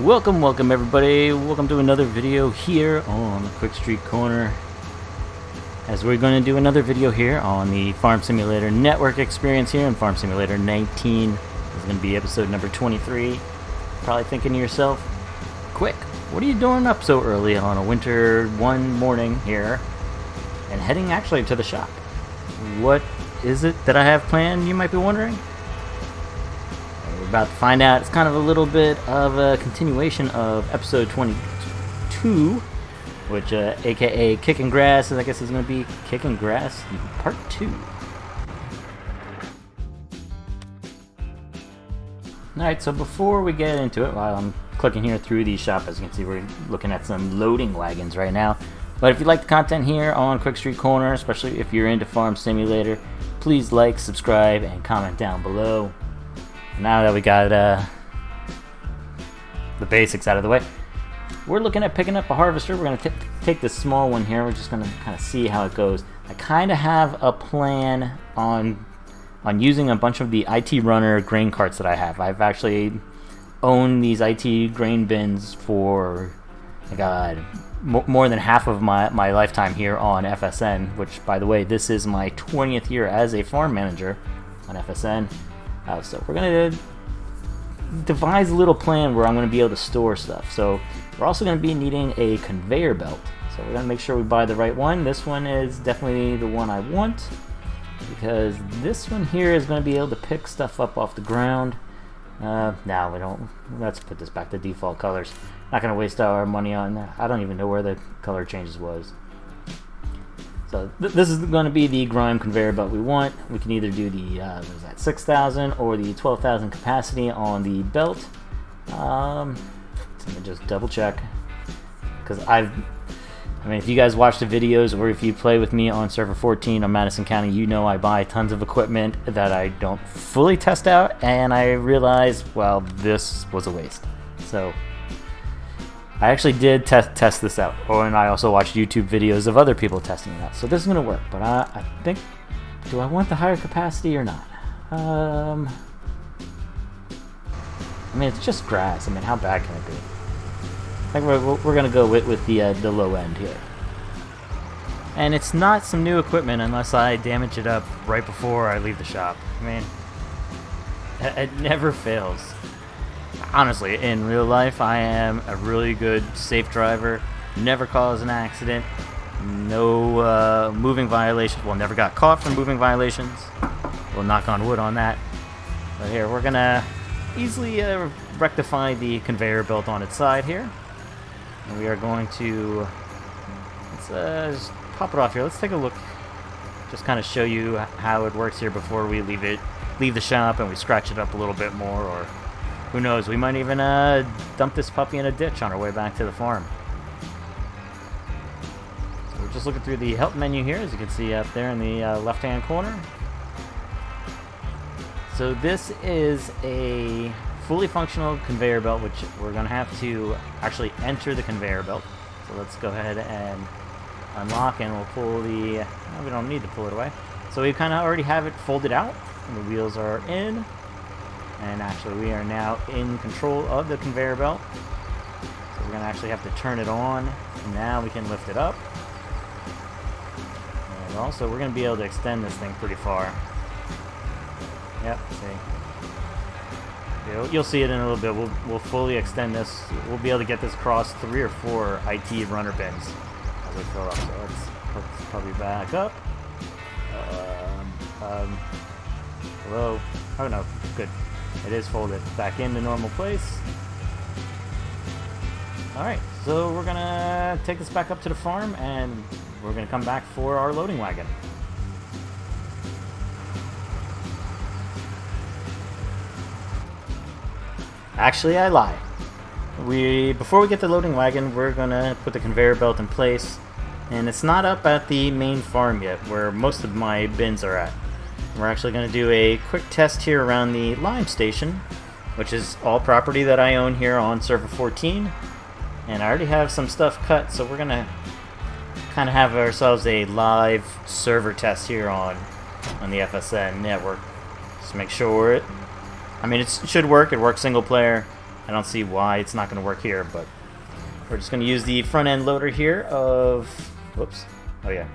Welcome everybody. Welcome to another video here on the Qwikstreet corner. As we're going to do another video here on the Farm Simulator Network experience here in Farm Simulator 19. This is going to be episode number 23. Probably thinking to yourself, Quick, what are you doing up so early on a winter one morning here and heading actually to the shop? What is it that I have planned, you might be wondering? We're about to find out. It's kind of a little bit of a continuation of episode 22, which aka Kickin' Grass, I guess is going to be Kickin' Grass part 2. Alright, so before we get into it, while I'm clicking here through the shop, as you can see, we're looking at some loading wagons right now. But if you like the content here on Qwikstreet Corner, especially if you're into Farm Simulator, please like, subscribe, and comment down below. Now that we got the basics out of the way, we're looking at picking up a harvester. We're going to take this small one here. We're just going to kind of see how it goes. I kind of have a plan on using a bunch of the IT Runner grain carts that I have. I've actually owned these IT grain bins for, more than half of my lifetime here on FSN, which, by the way, this is my 20th year as a farm manager on FSN. So we're going to devise a little plan where I'm going to be able to store stuff. So we're also going to be needing a conveyor belt. So we're going to make sure we buy the right one. This one is definitely the one I want, because this one here is going to be able to pick stuff up off the ground. Now we don't. Let's put this back to default colors. Not going to waste our money on that. I don't even know where the color changes was. So this is going to be the grime conveyor belt we want. We can either do the 6,000 or the 12,000 capacity on the belt. Let me just double check, because if you guys watch the videos or if you play with me on server 14 on Madison County, you know I buy tons of equipment that I don't fully test out, and I realized, well, this was a waste. So I actually did test this out, and I also watched YouTube videos of other people testing it out. So this is going to work, but I think, do I want the higher capacity or not? It's just grass. How bad can it be? I think we're going to go with the low end here. And it's not some new equipment unless I damage it up right before I leave the shop. It never fails. Honestly, in real life, I am a really good safe driver. Never cause an accident. No moving violations. Well, never got caught for moving violations. We'll knock on wood on that. But here, we're going to easily rectify the conveyor belt on its side here. And we are going to, let's just pop it off here. Let's take a look. Just kind of show you how it works here before we leave the shop and we scratch it up a little bit more, or who knows, we might even dump this puppy in a ditch on our way back to the farm. So we're just looking through the help menu here, as you can see up there in the left-hand corner. So this is a fully functional conveyor belt, which we're going to have to actually enter the conveyor belt. So let's go ahead and unlock, and we'll pull the... we don't need to pull it away. So we kind of already have it folded out, and the wheels are in. And actually, we are now in control of the conveyor belt. So we're going to actually have to turn it on. And now we can lift it up. And also, we're going to be able to extend this thing pretty far. Yep, see. You'll see it in a little bit. We'll fully extend this. We'll be able to get this across 3 or 4 IT runner bins as we fill up. So let's probably back up. Hello. Oh no, good. It is folded back into normal place. Alright, so we're gonna take this back up to the farm, and we're gonna come back for our loading wagon. Actually, I lie. Before we get the loading wagon, we're gonna put the conveyor belt in place, and it's not up at the main farm yet, where most of my bins are at. We're actually going to do a quick test here around the lime station, which is all property that I own here on server 14. And I already have some stuff cut, so we're going to kind of have ourselves a live server test here on the FSN network. Just make sure it should work. It works single player. I don't see why it's not going to work here, but we're just going to use the front end loader here of, whoops, oh yeah.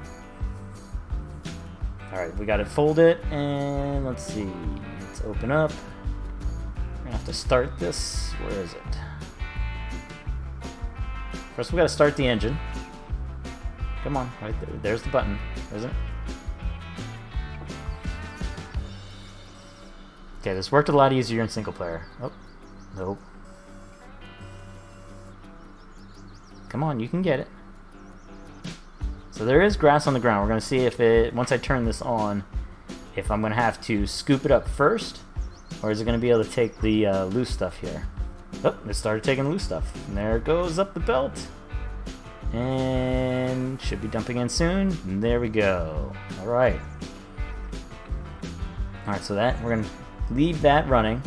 Alright, we got it folded, and let's see, let's open up. We're going to have to start this. Where is it? First we got to start the engine. Come on, right there. There's the button, isn't it? Okay, this worked a lot easier in single player. Oh, nope. Come on, you can get it. So there is grass on the ground. We're going to see if it, once I turn this on, if I'm going to have to scoop it up first, or is it going to be able to take the loose stuff here? Oh, it started taking loose stuff. And there it goes up the belt. And should be dumping in soon. And there we go. Alright. Alright, so that, we're going to leave that running.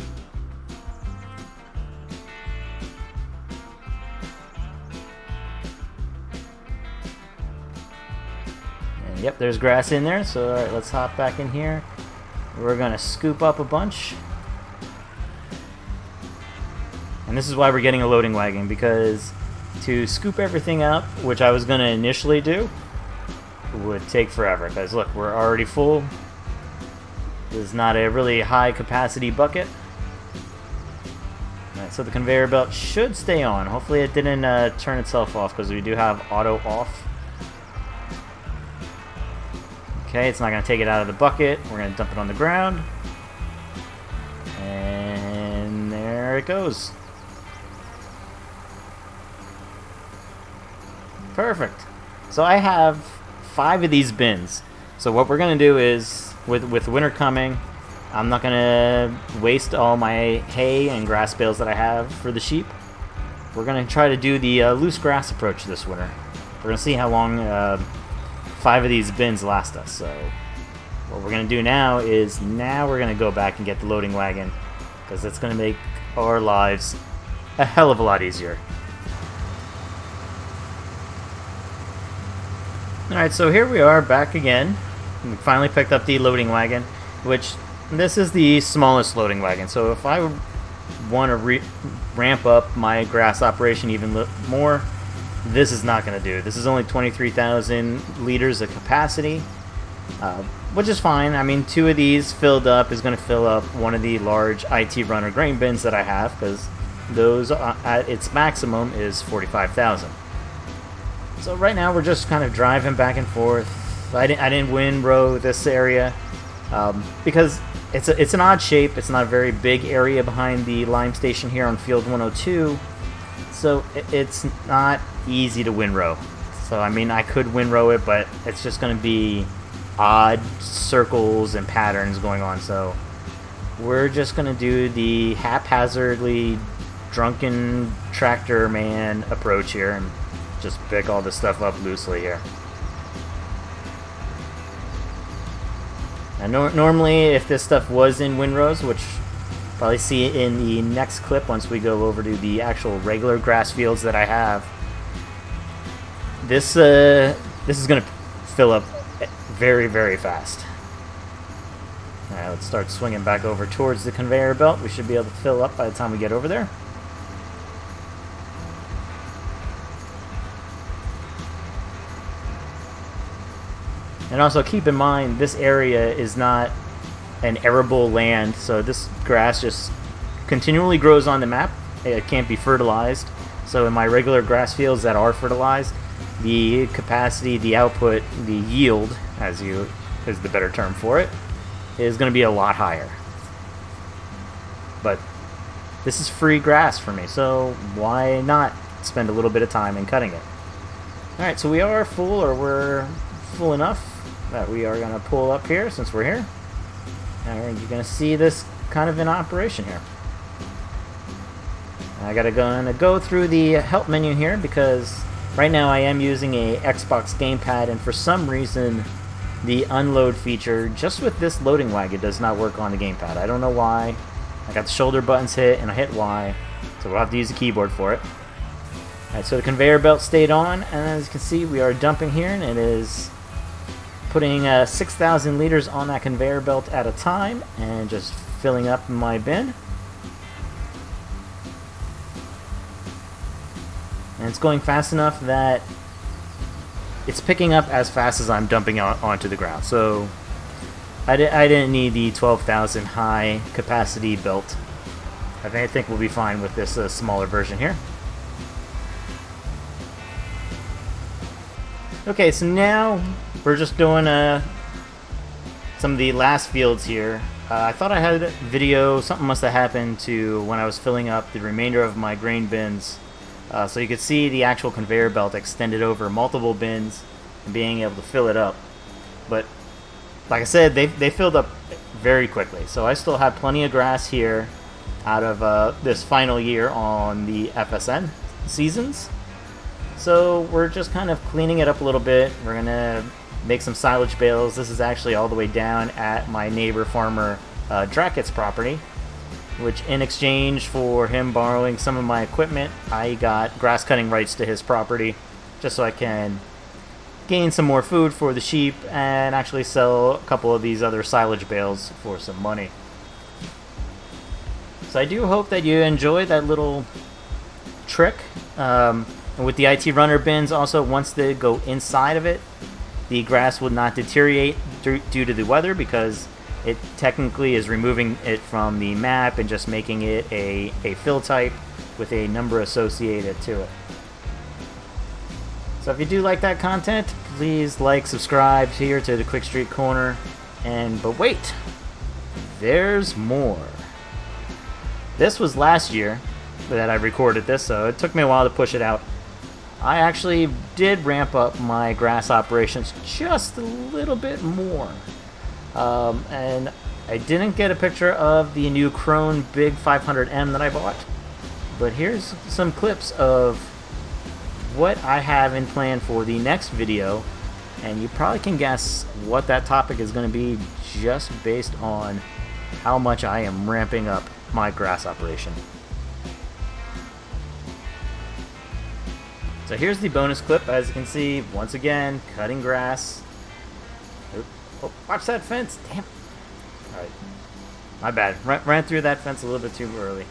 And yep, there's grass in there. So alright, let's hop back in here. We're going to scoop up a bunch. And this is why we're getting a loading wagon, because to scoop everything up, which I was going to initially do, would take forever. Because look, we're already full. This is not a really high capacity bucket. Alright, so the conveyor belt should stay on. Hopefully it didn't turn itself off, because we do have auto off. Okay, it's not going to take it out of the bucket. We're going to dump it on the ground. And there it goes. Perfect. So I have 5 of these bins. So what we're going to do is, with winter coming, I'm not going to waste all my hay and grass bales that I have for the sheep. We're going to try to do the loose grass approach this winter. We're going to see how long 5 of these bins last us. So what we're going to do now is, now we're going to go back and get the loading wagon, because it's going to make our lives a hell of a lot easier. Alright, so here we are back again. We finally picked up the loading wagon, which this is the smallest loading wagon. So if I want to ramp up my grass operation even more, this is not going to do. This is only 23,000 liters of capacity, which is fine. I mean, 2 of these filled up is going to fill up one of the large IT runner grain bins that I have, because those at its maximum is 45,000. So right now we're just kind of driving back and forth. I didn't windrow this area because it's an odd shape. It's not a very big area behind the lime station here on field 102, so it's not easy to windrow. So I mean, I could windrow it, but it's just going to be odd circles and patterns going on. So we're just going to do the haphazardly drunken tractor man approach here and just pick all this stuff up loosely here. And normally, if this stuff was in windrows, which you'll probably see it in the next clip once we go over to the actual regular grass fields that I have, this is going to fill up very, very fast. Alright, let's start swinging back over towards the conveyor belt. We should be able to fill up by the time we get over there. And also keep in mind, this area is not an arable land, so this grass just continually grows on the map. It can't be fertilized. So in my regular grass fields that are fertilized, the capacity, the output, the yield, as is the better term for it, is going to be a lot higher. But this is free grass for me, so why not spend a little bit of time in cutting it? Alright, so we are full, or we're full enough that we are going to pull up here since we're here. And you're going to see this kind of in operation here. I gotta go through the help menu here, because right now I am using a Xbox gamepad, and for some reason the unload feature just with this loading wagon does not work on the gamepad. I don't know why. I got the shoulder buttons hit and I hit Y, so we'll have to use the keyboard for it. Alright, so the conveyor belt stayed on, and as you can see, we are dumping here, and it is putting 6,000 liters on that conveyor belt at a time and just filling up my bin. and it's going fast enough that it's picking up as fast as I'm dumping onto the ground. So I didn't need the 12,000 high capacity belt. I think we'll be fine with this smaller version here. Okay, so now we're just doing some of the last fields here. I thought I had a video. Something must have happened to when I was filling up the remainder of my grain bins. So you could see the actual conveyor belt extended over multiple bins and being able to fill it up. But like I said, they filled up very quickly. So I still have plenty of grass here out of this final year on the FSN seasons. So we're just kind of cleaning it up a little bit. We're going to make some silage bales. This is actually all the way down at my neighbor farmer Drackett's property, which in exchange for him borrowing some of my equipment, I got grass cutting rights to his property just so I can gain some more food for the sheep and actually sell a couple of these other silage bales for some money. So I do hope that you enjoyed that little trick. And with the IT runner bins also, once they go inside of it, the grass will not deteriorate due to the weather because it technically is removing it from the map and just making it a fill type with a number associated to it. So if you do like that content, please like, subscribe here to the Qwikstreet Corner. But wait, there's more. This was last year that I recorded this, so it took me a while to push it out. I actually did ramp up my grass operations just a little bit more. And I didn't get a picture of the new Krone Big 500M that I bought. But here's some clips of what I have in plan for the next video. And you probably can guess what that topic is going to be just based on how much I am ramping up my grass operation. So here's the bonus clip. As you can see, once again, cutting grass. Oh, watch that fence. Damn. Alright. My bad. Ran through that fence a little bit too early.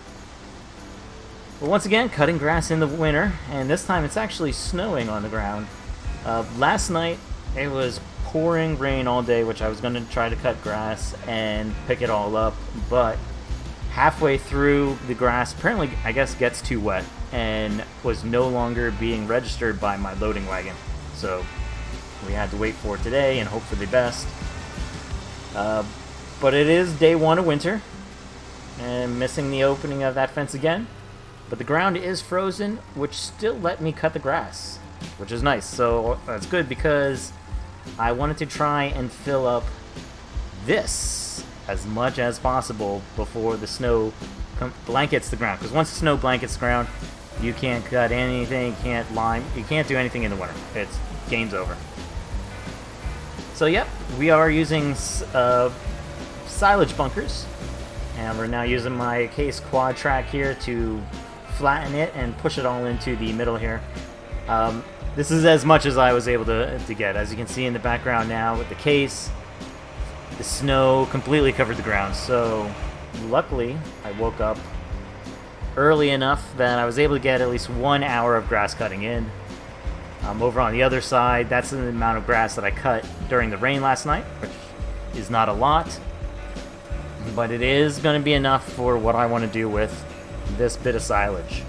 But once again, cutting grass in the winter. And this time it's actually snowing on the ground. Last night, it was pouring rain all day, which I was going to try to cut grass and pick it all up. But halfway through, the grass apparently, I guess, gets too wet and was no longer being registered by my loading wagon. So we had to wait for it today and hope for the best. But it is day one of winter and missing the opening of that fence again. But the ground is frozen, which still let me cut the grass, which is nice. So that's good because I wanted to try and fill up this as much as possible before the snow blankets the ground. Because once the snow blankets the ground, you can't cut anything, you can't do anything in the winter. It's game's over. So yep, we are using silage bunkers, and we're now using my case quad track here to flatten it and push it all into the middle here. This is as much as I was able to get. As you can see in the background now with the case, the snow completely covered the ground. So luckily I woke up early enough that I was able to get at least 1 hour of grass cutting in. Over on the other side, that's the amount of grass that I cut during the rain last night, which is not a lot, but it is going to be enough for what I want to do with this bit of silage.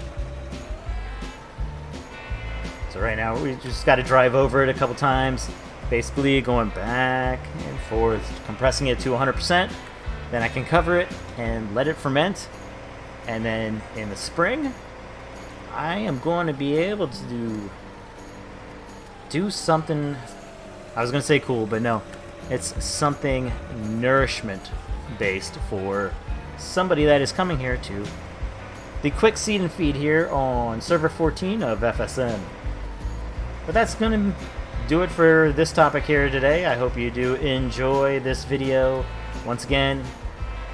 So right now we just got to drive over it a couple times, basically going back and forth, compressing it to 100%. Then I can cover it and let it ferment. And then in the spring, I am going to be able to do something, I was going to say cool, but no. It's something nourishment based for somebody that is coming here to the quick seed and feed here on server 14 of FSN. But that's going to do it for this topic here today. I hope you do enjoy this video. Once again,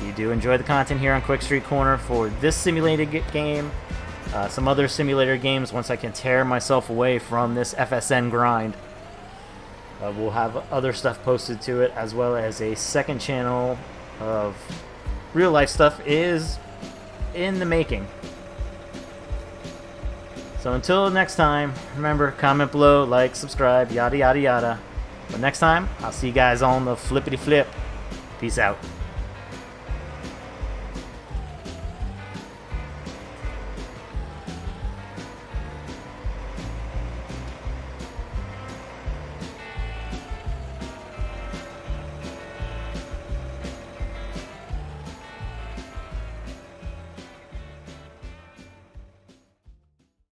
you do enjoy the content here on Qwikstreet Corner for this simulated game, some other simulator games once I can tear myself away from this FSN grind. We'll have other stuff posted to it, as well as a second channel of real life stuff is in the making. So until next time, remember, comment below, like, subscribe, yada yada yada. But next time, I'll see you guys on the flippity flip. Peace out.